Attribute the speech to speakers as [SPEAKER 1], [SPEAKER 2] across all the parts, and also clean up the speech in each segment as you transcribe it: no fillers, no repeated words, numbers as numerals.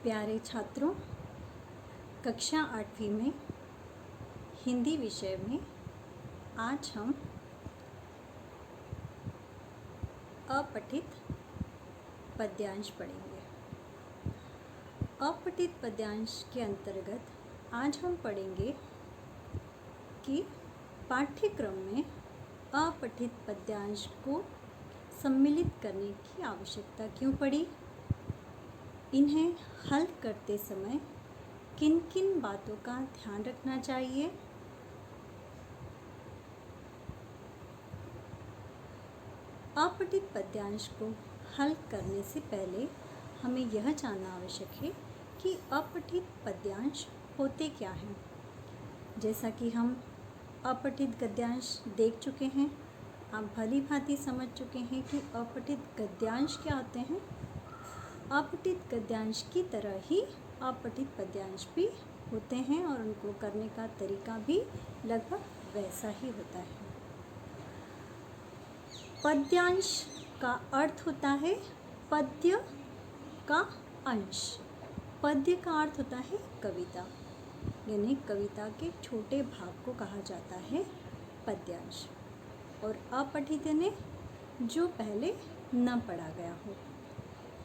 [SPEAKER 1] प्यारे छात्रों, कक्षा 8वीं में हिंदी विषय में आज हम अपठित पद्यांश पढ़ेंगे। अपठित पद्यांश के अंतर्गत आज हम पढ़ेंगे कि पाठ्यक्रम में अपठित पद्यांश को सम्मिलित करने की आवश्यकता क्यों पड़ी, इन्हें हल करते समय किन किन बातों का ध्यान रखना चाहिए, अपठित पद्यांश को हल करने से पहले हमें यह जानना आवश्यक है कि अपठित पद्यांश होते क्या हैं। जैसा कि हम अपठित गद्यांश देख चुके हैं, आप भली भांति समझ चुके हैं कि अपठित गद्यांश क्या होते हैं। अपठित गद्यांश की तरह ही अपठित पद्यांश भी होते हैं और उनको करने का तरीका भी लगभग वैसा ही होता है। पद्यांश का अर्थ होता है पद्य का अंश। पद्य का अर्थ होता है कविता, यानी कविता के छोटे भाग को कहा जाता है पद्यांश। और अपठित यानी जो पहले न पढ़ा गया हो।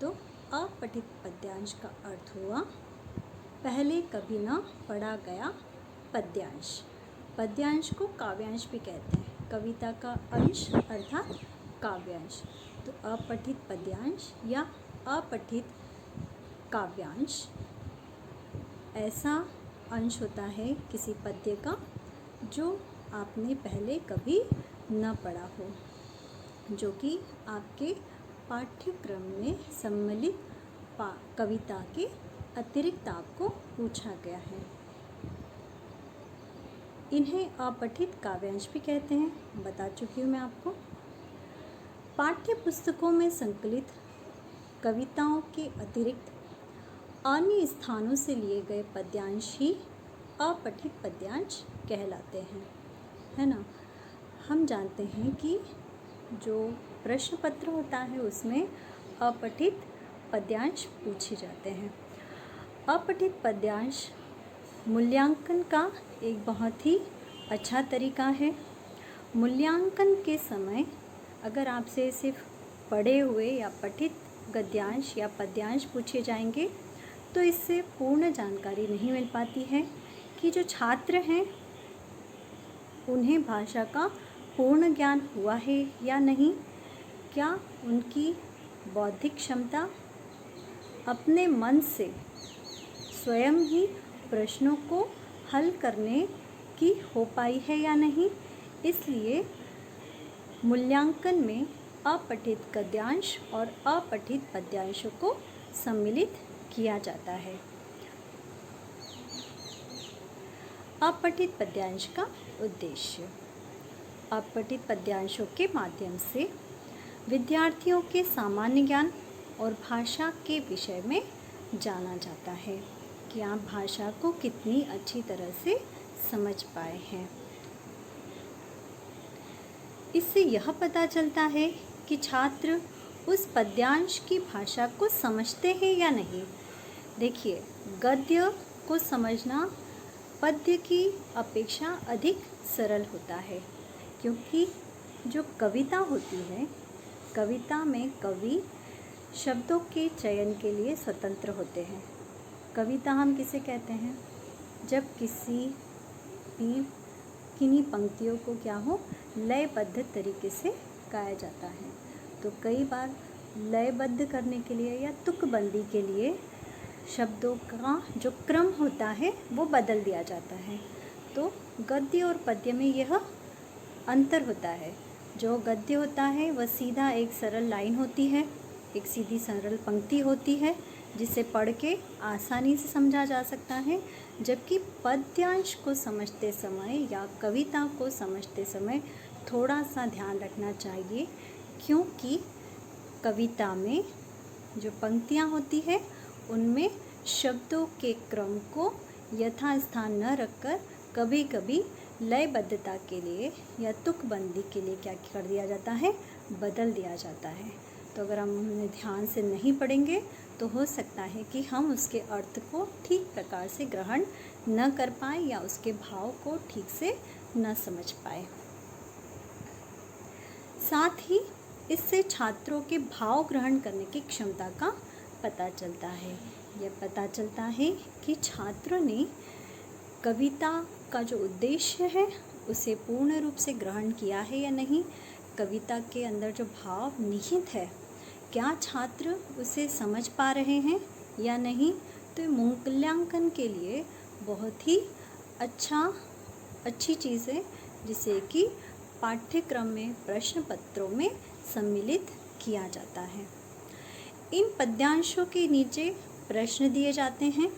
[SPEAKER 1] तो अपठित पद्यांश का अर्थ हुआ पहले कभी न पढ़ा गया पद्यांश। पद्यांश को काव्यांश भी कहते हैं, कविता का अंश अर्थात काव्यांश। तो अपठित पद्यांश या अपठित काव्यांश ऐसा अंश होता है किसी पद्य का जो आपने पहले कभी न पढ़ा हो, जो कि आपके पाठ्यक्रम में सम्मिलित कविता के अतिरिक्त आपको पूछा गया है। इन्हें अपठित काव्यांश भी कहते हैं, बता चुकी हूँ मैं आपको। पाठ्य पुस्तकों में संकलित कविताओं के अतिरिक्त अन्य स्थानों से लिए गए पद्यांश ही अपठित पद्यांश कहलाते हैं, है ना। हम जानते हैं कि जो प्रश्न पत्र होता है उसमें अपठित पद्यांश पूछे जाते हैं। अपठित पद्यांश मूल्यांकन का एक बहुत ही अच्छा तरीका है। मूल्यांकन के समय अगर आपसे सिर्फ पढ़े हुए या पठित गद्यांश या पद्यांश पूछे जाएंगे तो इससे पूर्ण जानकारी नहीं मिल पाती है कि जो छात्र हैं उन्हें भाषा का पूर्ण ज्ञान हुआ है या नहीं, क्या उनकी बौद्धिक क्षमता अपने मन से स्वयं ही प्रश्नों को हल करने की हो पाई है या नहीं। इसलिए मूल्यांकन में अपठित गद्यांश और अपठित पद्यांशों को सम्मिलित किया जाता है। अपठित पद्यांश का उद्देश्य। अपठित पद्यांशों के माध्यम से विद्यार्थियों के सामान्य ज्ञान और भाषा के विषय में जाना जाता है कि आप भाषा को कितनी अच्छी तरह से समझ पाए हैं। इससे यह पता चलता है कि छात्र उस पद्यांश की भाषा को समझते हैं या नहीं। देखिए, गद्य को समझना पद्य की अपेक्षा अधिक सरल होता है, क्योंकि जो कविता होती है, कविता में कवि शब्दों के चयन के लिए स्वतंत्र होते हैं। कविता हम किसे कहते हैं? जब किन्हीं पंक्तियों को क्या हो, लयबद्ध तरीके से गाया जाता है। तो कई बार लयबद्ध करने के लिए या तुकबंदी के लिए शब्दों का जो क्रम होता है वो बदल दिया जाता है। तो गद्य और पद्य में यह अंतर होता है। जो गद्य होता है वह सीधा एक सरल लाइन होती है, एक सीधी सरल पंक्ति होती है जिसे पढ़ के आसानी से समझा जा सकता है। जबकि पद्यांश को समझते समय या कविता को समझते समय थोड़ा सा ध्यान रखना चाहिए, क्योंकि कविता में जो पंक्तियाँ होती है उनमें शब्दों के क्रम को यथास्थान न रखकर कभी कभी लयबद्धता के लिए या तुकबंदी के लिए क्या कर दिया जाता है, बदल दिया जाता है। तो अगर हम उन्हें ध्यान से नहीं पढ़ेंगे तो हो सकता है कि हम उसके अर्थ को ठीक प्रकार से ग्रहण न कर पाए या उसके भाव को ठीक से न समझ पाए। साथ ही इससे छात्रों के भाव ग्रहण करने की क्षमता का पता चलता है। यह पता चलता है कि छात्रों ने कविता का जो उद्देश्य है उसे पूर्ण रूप से ग्रहण किया है या नहीं, कविता के अंदर जो भाव निहित है क्या छात्र उसे समझ पा रहे हैं या नहीं। तो मूल्यांकन के लिए बहुत ही अच्छी चीज़ है जिसे कि पाठ्यक्रम में प्रश्न पत्रों में सम्मिलित किया जाता है। इन पद्यांशों के नीचे प्रश्न दिए जाते हैं।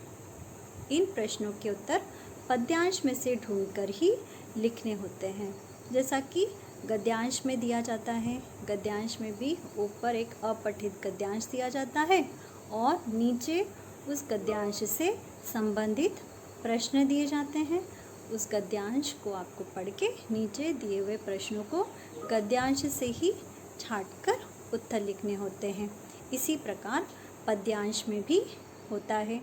[SPEAKER 1] इन प्रश्नों के उत्तर पद्यांश में से ढूंढकर ही लिखने होते हैं। जैसा कि गद्यांश में दिया जाता है, गद्यांश में भी ऊपर एक अपठित गद्यांश दिया जाता है और नीचे उस गद्यांश से संबंधित प्रश्न दिए जाते हैं। उस गद्यांश को आपको पढ़ के नीचे दिए हुए प्रश्नों को गद्यांश से ही छांटकर उत्तर लिखने होते हैं। इसी प्रकार पद्यांश में भी होता है।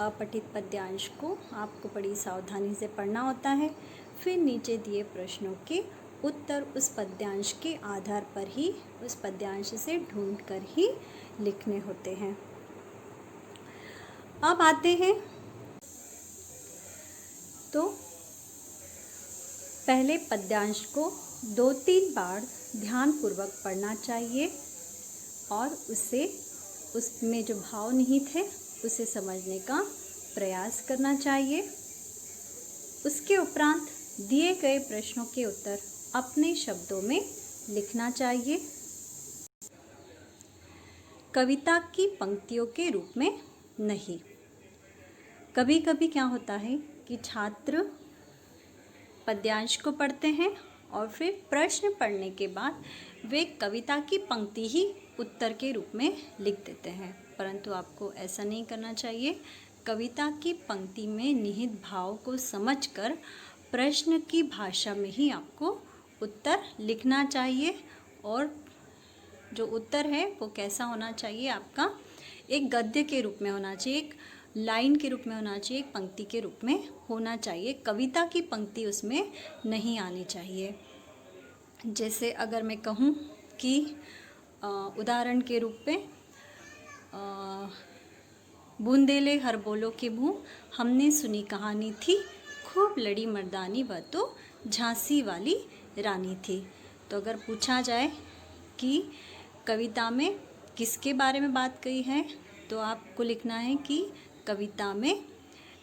[SPEAKER 1] अपठित पद्यांश को आपको बड़ी सावधानी से पढ़ना होता है, फिर नीचे दिए प्रश्नों के उत्तर उस पद्यांश के आधार पर ही उस पद्यांश से ढूंढकर ही लिखने होते हैं। अब आते हैं तो पहले पद्यांश को 2-3 बार ध्यानपूर्वक पढ़ना चाहिए और उसमें जो भाव निहित है उसे समझने का प्रयास करना चाहिए। उसके उपरांत दिए गए प्रश्नों के उत्तर अपने शब्दों में लिखना चाहिए। कविता की पंक्तियों के रूप में नहीं। कभी कभी क्या होता है कि छात्र पद्यांश को पढ़ते हैं और फिर प्रश्न पढ़ने के बाद वे कविता की पंक्ति ही उत्तर के रूप में लिख देते हैं, परंतु आपको ऐसा नहीं करना चाहिए। कविता की पंक्ति में निहित भाव को समझकर प्रश्न की भाषा में ही आपको उत्तर लिखना चाहिए। और जो उत्तर है वो कैसा होना चाहिए, आपका एक गद्य के रूप में होना चाहिए, एक लाइन के रूप में होना चाहिए, एक पंक्ति के रूप में होना चाहिए। कविता की पंक्ति उसमें नहीं आनी चाहिए। जैसे अगर मैं कहूँ कि उदाहरण के रूप में बूंदेले हर बोलो के मुँह, हमने सुनी कहानी थी, खूब लड़ी मर्दानी वह तो झांसी वाली रानी थी। तो अगर पूछा जाए कि कविता में किसके बारे में बात कही है, तो आपको लिखना है कि कविता में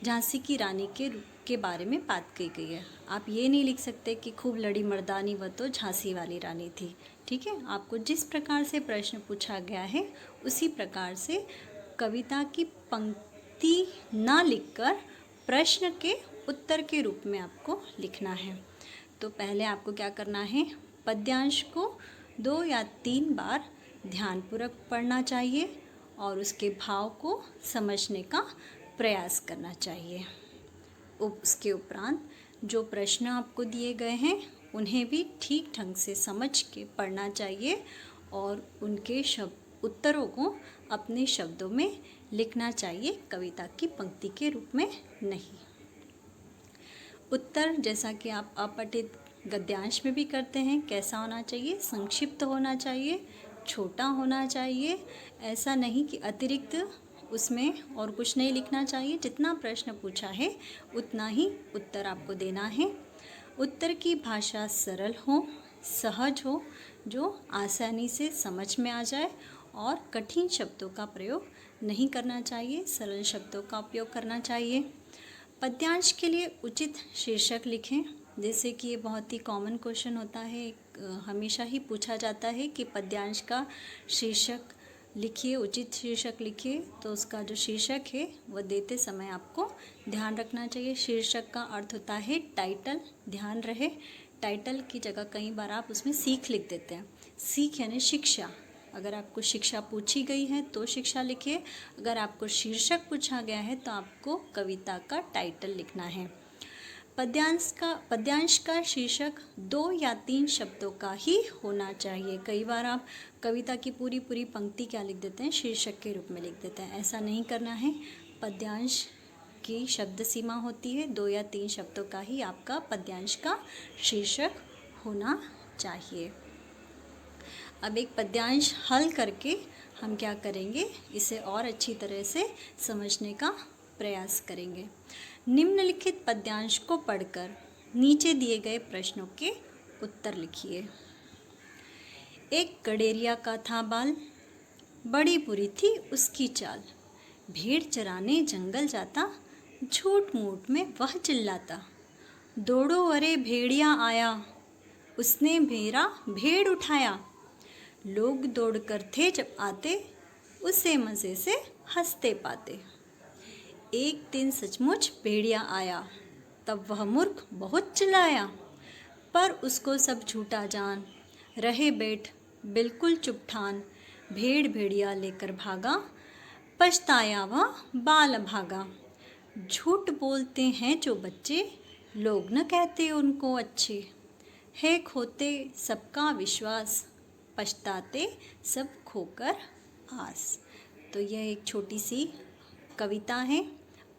[SPEAKER 1] झांसी की रानी के बारे में बात कही गई है। आप ये नहीं लिख सकते कि खूब लड़ी मर्दानी वह तो झांसी वाली रानी थी। ठीक है, आपको जिस प्रकार से प्रश्न पूछा गया है उसी प्रकार से कविता की पंक्ति ना लिखकर प्रश्न के उत्तर के रूप में आपको लिखना है। तो पहले आपको क्या करना है, पद्यांश को 2 या 3 बार ध्यानपूर्वक पढ़ना चाहिए और उसके भाव को समझने का प्रयास करना चाहिए। उसके उपरांत जो प्रश्न आपको दिए गए हैं उन्हें भी ठीक ढंग से समझ के पढ़ना चाहिए और उनके उत्तरों को अपने शब्दों में लिखना चाहिए, कविता की पंक्ति के रूप में नहीं। उत्तर जैसा कि आप अपठित गद्यांश में भी करते हैं, कैसा होना चाहिए, संक्षिप्त होना चाहिए, छोटा होना चाहिए। ऐसा नहीं कि अतिरिक्त उसमें और कुछ नहीं लिखना चाहिए। जितना प्रश्न पूछा है उतना ही उत्तर आपको देना है। उत्तर की भाषा सरल हो, सहज हो, जो आसानी से समझ में आ जाए और कठिन शब्दों का प्रयोग नहीं करना चाहिए, सरल शब्दों का उपयोग करना चाहिए। पद्यांश के लिए उचित शीर्षक लिखें। जैसे कि ये बहुत ही कॉमन क्वेश्चन होता है, हमेशा ही पूछा जाता है कि पद्यांश का शीर्षक लिखिए, उचित शीर्षक लिखिए। तो उसका जो शीर्षक है वह देते समय आपको ध्यान रखना चाहिए। शीर्षक का अर्थ होता है टाइटल, ध्यान रहे। टाइटल की जगह कई बार आप उसमें सीख लिख देते हैं। सीख यानी शिक्षा। अगर आपको शिक्षा पूछी गई है तो शिक्षा लिखिए, अगर आपको शीर्षक पूछा गया है तो आपको कविता का टाइटल लिखना है। पद्यांश का शीर्षक 2 या 3 शब्दों का ही होना चाहिए। कई बार आप कविता की पूरी पूरी पंक्ति क्या लिख देते हैं, शीर्षक के रूप में लिख देते हैं। ऐसा नहीं करना है। पद्यांश की शब्द सीमा होती है, 2 या 3 शब्दों का ही आपका पद्यांश का शीर्षक होना चाहिए। अब एक पद्यांश हल करके हम क्या करेंगे, इसे और अच्छी तरह से समझने का प्रयास करेंगे। निम्नलिखित पद्यांश को पढ़कर नीचे दिए गए प्रश्नों के उत्तर लिखिए। एक गडेरिया का था बाल, बड़ी बुरी थी उसकी चाल। भेड़ चराने जंगल जाता, झूठ मूठ में वह चिल्लाता। दौड़ो अरे भेड़िया आया, उसने मेरा भेड़ उठाया। लोग दौड़कर थे जब आते, उसे मज़े से हंसते पाते। एक दिन सचमुच भेड़िया आया, तब वह मूर्ख बहुत चिल्लाया। पर उसको सब झूठा जान, रहे बैठ बिल्कुल चुप ठान। भेड़ भेड़िया लेकर भागा, पछताया वह बाल भागा। झूठ बोलते हैं जो बच्चे, लोग न कहते उनको अच्छे। है खोते सबका विश्वास, पछताते सब खोकर आस। तो यह एक छोटी सी कविता है,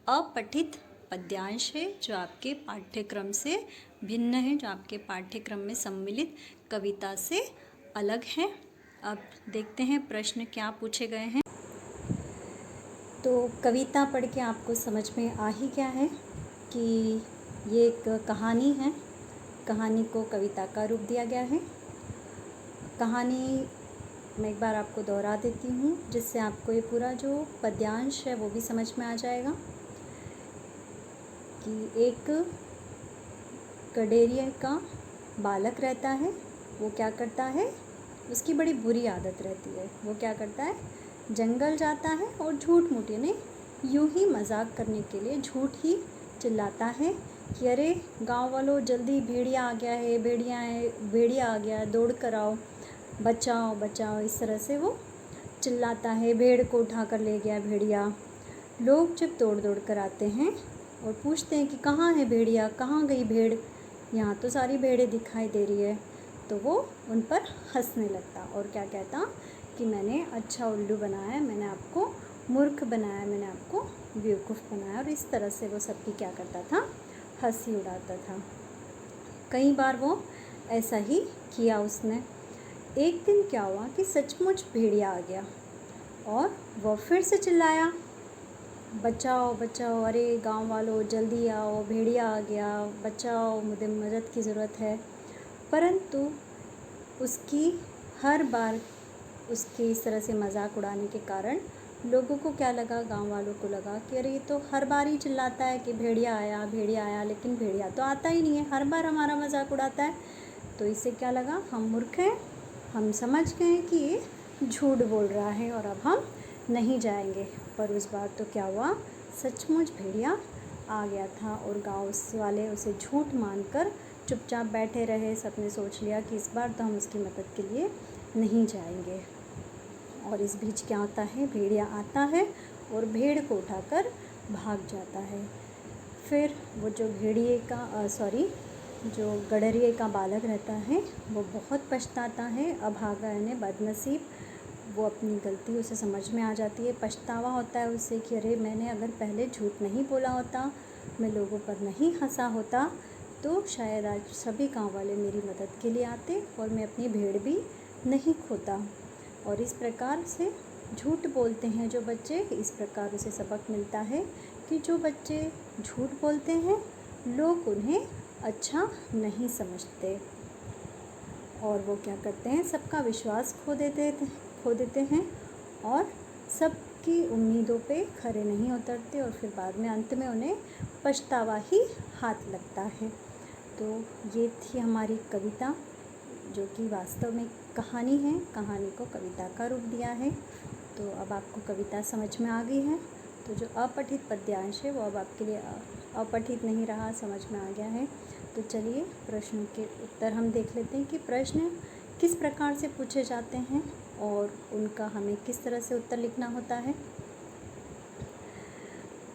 [SPEAKER 1] अपठित पद्यांश है, जो आपके पाठ्यक्रम से भिन्न है, जो आपके पाठ्यक्रम में सम्मिलित कविता से अलग है। अब देखते हैं प्रश्न क्या पूछे गए हैं। तो कविता पढ़ के आपको समझ में आ ही गया है कि ये एक कहानी है। कहानी को कविता का रूप दिया गया है। कहानी मैं एक बार आपको दोहरा देती हूँ, जिससे आपको ये पूरा जो पद्यांश है वो भी समझ में आ जाएगा। कि एक गडेरिया का बालक रहता है। वो क्या करता है, उसकी बड़ी बुरी आदत रहती है। वो क्या करता है, जंगल जाता है और झूठ मूठ यानी यूं ही मजाक करने के लिए झूठ ही चिल्लाता है कि अरे गांव वालों जल्दी भेड़िया आ गया है, भेड़िया आ गया, दौड़ कर आओ, बचाओ बचाओ। इस तरह से वो चिल्लाता है। भेड़ को उठा कर ले गया भेड़िया। लोग जब दौड़ दौड़ कर आते हैं और पूछते हैं कि कहाँ है भेड़िया, कहाँ गई भेड़, यहाँ तो सारी भेड़ें दिखाई दे रही है। तो वो उन पर हंसने लगता और क्या कहता कि मैंने अच्छा उल्लू बनाया है, मैंने आपको मूर्ख बनाया, मैंने आपको बेवकूफ़ बनाया। और इस तरह से वो सबकी क्या करता था, हंसी उड़ाता था। कई बार वो ऐसा ही किया उसने। एक दिन क्या हुआ कि सचमुच भेड़िया आ गया और वह फिर से चिल्लाया, बचाओ बचाओ, अरे गांव वालों जल्दी आओ, भेड़िया आ गया, बचाओ, मुझे मदद की ज़रूरत है। परंतु उसकी हर बार उसके इस तरह से मजाक उड़ाने के कारण लोगों को क्या लगा, गांव वालों को लगा कि अरे ये तो हर बार ही चिल्लाता है कि भेड़िया आया, लेकिन भेड़िया तो आता ही नहीं है, हर बार हमारा मजाक उड़ाता है। तो इससे क्या लगा, हम मूर्ख हैं, हम समझ गए कि ये झूठ बोल रहा है और अब हम नहीं जाएंगे। पर उस बार तो क्या हुआ, सचमुच भेड़िया आ गया था और गाँव वाले उसे झूठ मानकर चुपचाप बैठे रहे। सबने सोच लिया कि इस बार तो हम उसकी मदद के लिए नहीं जाएंगे। और इस बीच क्या होता है, भेड़िया आता है और भेड़ को उठाकर भाग जाता है। फिर वो जो गडरिये का बालक रहता है वो बहुत पछताता है। अभागा यानी बदनसीब। वो अपनी गलती उसे समझ में आ जाती है, पछतावा होता है उसे कि अरे मैंने अगर पहले झूठ नहीं बोला होता, मैं लोगों पर नहीं हंसा होता, तो शायद आज सभी गाँव वाले मेरी मदद के लिए आते और मैं अपनी भेड़ भी नहीं खोता। और इस प्रकार से झूठ बोलते हैं जो बच्चे, इस प्रकार उसे सबक मिलता है कि जो बच्चे झूठ बोलते हैं लोग उन्हें अच्छा नहीं समझते और वो क्या करते हैं, सबका विश्वास खो देते हैं और सबकी उम्मीदों पे खरे नहीं उतरते और फिर बाद में अंत में उन्हें पछतावा ही हाथ लगता है। तो ये थी हमारी कविता, जो कि वास्तव में कहानी है। कहानी को कविता का रूप दिया है। तो अब आपको कविता समझ में आ गई है। तो जो अपठित पद्यांश है वो अब आपके लिए अपठित नहीं रहा, समझ में आ गया है। तो चलिए प्रश्नों के उत्तर हम देख लेते हैं कि प्रश्न किस प्रकार से पूछे जाते हैं और उनका हमें किस तरह से उत्तर लिखना होता है।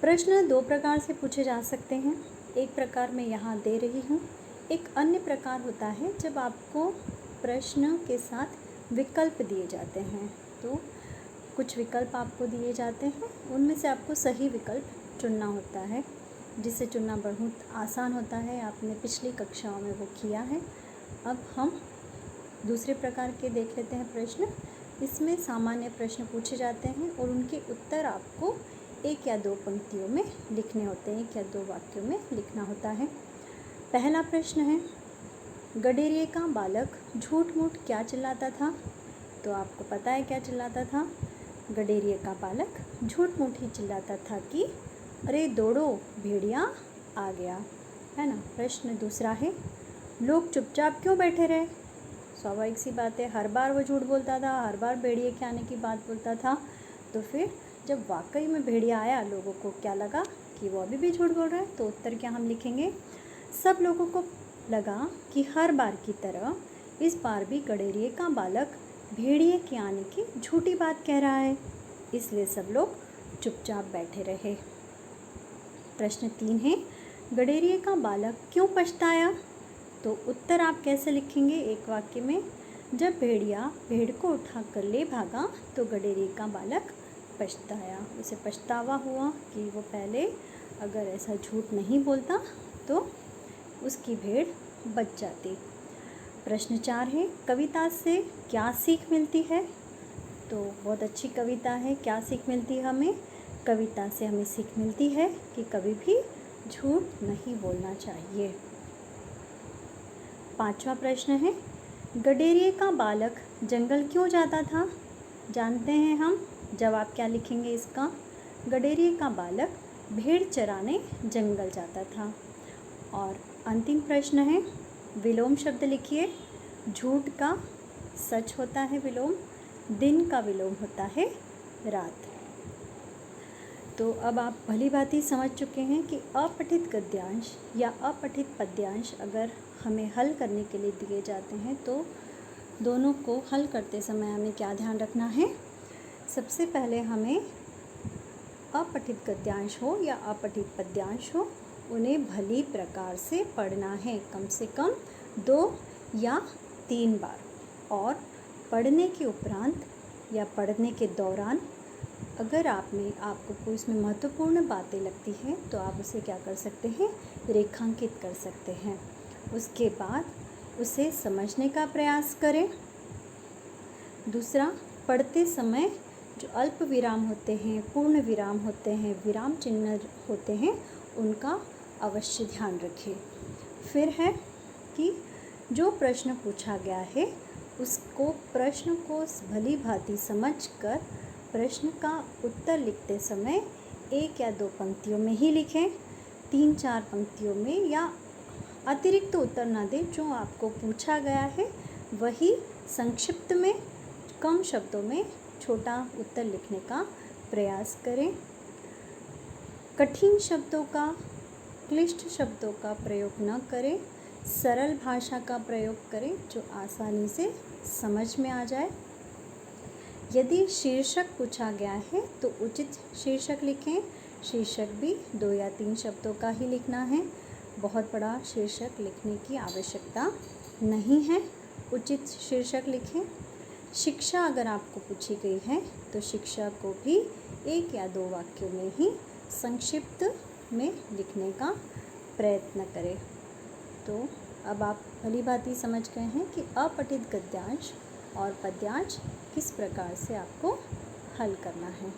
[SPEAKER 1] प्रश्न 2 प्रकार से पूछे जा सकते हैं। एक प्रकार मैं यहाँ दे रही हूँ। एक अन्य प्रकार होता है जब आपको प्रश्न के साथ विकल्प दिए जाते हैं। तो कुछ विकल्प आपको दिए जाते हैं, उनमें से आपको सही विकल्प चुनना होता है, जिसे चुनना बहुत आसान होता है। आपने पिछली कक्षाओं में वो किया है। अब हम दूसरे प्रकार के देख लेते हैं प्रश्न। इसमें सामान्य प्रश्न पूछे जाते हैं और उनके उत्तर आपको 1 या 2 पंक्तियों में लिखने होते हैं, 1 या 2 वाक्यों में लिखना होता है। पहला प्रश्न है, गडेरिए का बालक झूठ मूठ क्या चिल्लाता था? तो आपको पता है क्या चिल्लाता था। गडेरिए का बालक झूठ मूठ ही चिल्लाता था कि अरे दौड़ो, भेड़िया आ गया, है ना। प्रश्न दूसरा है, लोग चुपचाप क्यों बैठे रहे? स्वाभाविक सी बात है, हर बार वो झूठ बोलता था, हर बार भेड़िए के आने की बात बोलता था। तो फिर जब वाकई में भेड़िया आया, लोगों को क्या लगा कि वो अभी भी झूठ बोल रहा है। तो उत्तर क्या हम लिखेंगे, सब लोगों को लगा कि हर बार की तरह इस बार भी गडेरिए का बालक भेड़िए के आने की झूठी बात कह रहा है, इसलिए सब लोग चुपचाप बैठे रहे। प्रश्न 3 है, गडेरिए का बालक क्यों पछताया? तो उत्तर आप कैसे लिखेंगे एक वाक्य में, जब भेड़िया भेड़ को उठाकर ले भागा तो गडेरिए का बालक पछताया। उसे पछतावा हुआ कि वो पहले अगर ऐसा झूठ नहीं बोलता तो उसकी भेड़ बच जाती। प्रश्न 4 है, कविता से क्या सीख मिलती है? तो बहुत अच्छी कविता है। क्या सीख मिलती है हमें? कविता से हमें सीख मिलती है कि कभी भी झूठ नहीं बोलना चाहिए। 5वां प्रश्न है, गडेरिए का बालक जंगल क्यों जाता था? जानते हैं हम, जवाब क्या लिखेंगे इसका, गडेरिए का बालक भेड़ चराने जंगल जाता था। और अंतिम प्रश्न है, विलोम शब्द लिखिए। झूठ का सच होता है विलोम, दिन का विलोम होता है रात। तो अब आप भली भांति समझ चुके हैं कि अपठित गद्यांश या अपठित पद्यांश अगर हमें हल करने के लिए दिए जाते हैं तो दोनों को हल करते समय हमें क्या ध्यान रखना है। सबसे पहले हमें अपठित गद्यांश हो या अपठित पद्यांश हो, उन्हें भली प्रकार से पढ़ना है, कम से कम 2 या 3 बार। और पढ़ने के उपरांत या पढ़ने के दौरान अगर आपको कोई इसमें महत्वपूर्ण बातें लगती हैं तो आप उसे क्या कर सकते हैं, रेखांकित कर सकते हैं। उसके बाद उसे समझने का प्रयास करें। दूसरा, पढ़ते समय जो अल्प विराम होते हैं, पूर्ण विराम होते हैं, विराम चिन्ह होते हैं, उनका अवश्य ध्यान रखें। फिर है कि जो प्रश्न पूछा गया है उसको प्रश्न को भली भांति समझकर प्रश्न का उत्तर लिखते समय 1 या 2 पंक्तियों में ही लिखें, 3-4 पंक्तियों में या अतिरिक्त उत्तर ना दें। जो आपको पूछा गया है वही संक्षिप्त में, कम शब्दों में छोटा उत्तर लिखने का प्रयास करें। कठिन शब्दों का, क्लिष्ट शब्दों का प्रयोग न करें, सरल भाषा का प्रयोग करें जो आसानी से समझ में आ जाए। यदि शीर्षक पूछा गया है तो उचित शीर्षक लिखें। शीर्षक भी 2 या 3 शब्दों का ही लिखना है, बहुत बड़ा शीर्षक लिखने की आवश्यकता नहीं है, उचित शीर्षक लिखें। शिक्षा अगर आपको पूछी गई है तो शिक्षा को भी 1 या 2 वाक्यों में ही संक्षिप्त में लिखने का प्रयत्न करें। तो अब आप भली भांति समझ गए हैं कि अपठित गद्यांश और पद्यांश किस प्रकार से आपको हल करना है।